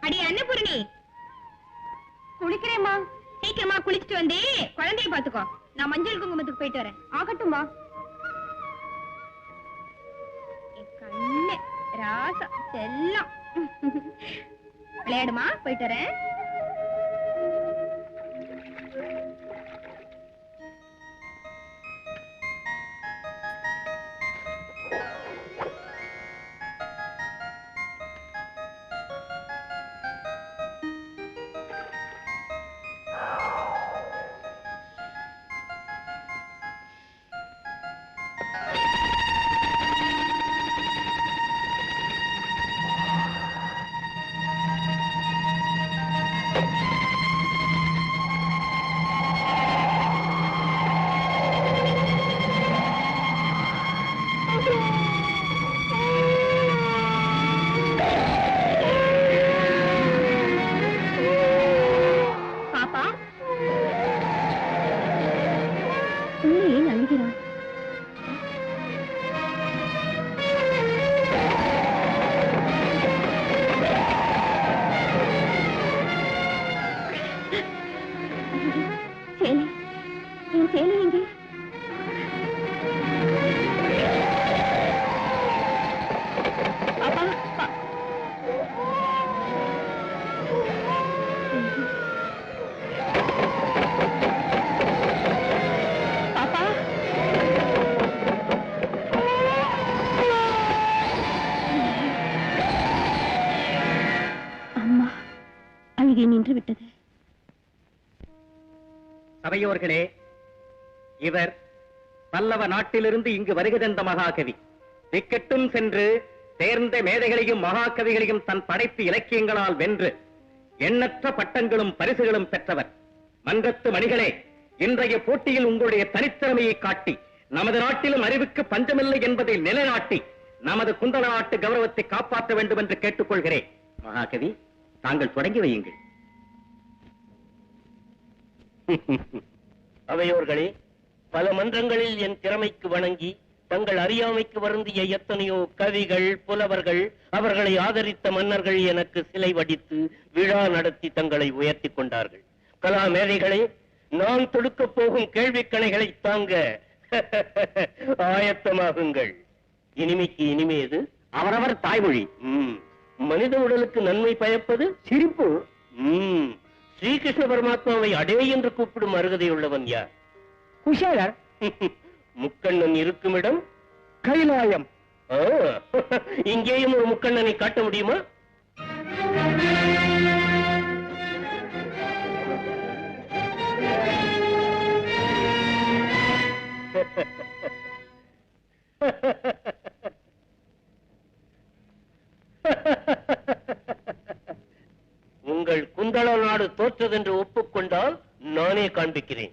அடி அன்னபூரணி, குளிக்கிறேம்மா. சீக்கிரமா குளிச்சுட்டு வந்து குழந்தைய பாத்துக்கோ. நான் மஞ்சள் குங்குமத்துக்கு போயிட்டு வரேன். ஆகட்டும்மா. கண்ணு ராசா செல்லம். விளையாடுமா, போயிட்டு வரேன். நின்று விட்டது. சபையோர்களே, இவர் பல்லவ நாட்டிலிருந்து இங்கு வருகிறந்த மகாகவி. திக்கெட்டும் சென்று தேர்ந்த மேதைகளையும் மகாகவிகளையும் தன் படைப்பு இலக்கியங்களால் வென்று எண்ணற்ற பட்டங்களும் பரிசுகளும் பெற்றவர். மன்றத்து மணிகளே, இன்றைய போட்டியில் உங்களுடைய தனித்திறமையை காட்டி நமது நாட்டிலும் அறிவுக்கு பஞ்சமில்லை என்பதை நிலைநாட்டி நமது குந்தள நாட்டு கௌரவத்தை காப்பாற்ற வேண்டும் என்று கேட்டுக்கொள்கிறேன். மகாகவி, தாங்கள் தொடங்கி வையுங்கள். அவையோர்களே, பல மன்றங்களில் என் திறமைக்கு வணங்கி தங்கள் அறியாமைக்கு வருந்திய எத்தனையோ கவிகள், புலவர்கள், அவர்களை ஆதரித்த மன்னர்கள் எனக்கு சிலை வடித்து விழா நடத்தி தங்களை உயர்த்தி கொண்டார்கள். கலா மேதைகளே, நான் தொடுக்கப் போகும் கேள்விக்கணைகளை தாங்க ஆயத்தமாகுங்கள். இனிமைக்கு இனிமையது அவரவர் தாய்மொழி. மனித உடலுக்கு நன்மை பயப்பது சிரிப்பு. ஸ்ரீகிருஷ்ண பரமாத்மாவை அடே என்று கூப்பிடும் அருகதை உள்ளவன் யார்? குஷேலர். முக்கண்ணன் இருக்குமிடம் கைலாயம். இங்கேயும் ஒரு முக்கண்ணனை காட்ட முடியுமா? உங்கள் குந்தள நாடு தோற்றதென்று ஒப்புக்கொண்டால் நானே காண்பிக்கிறேன்.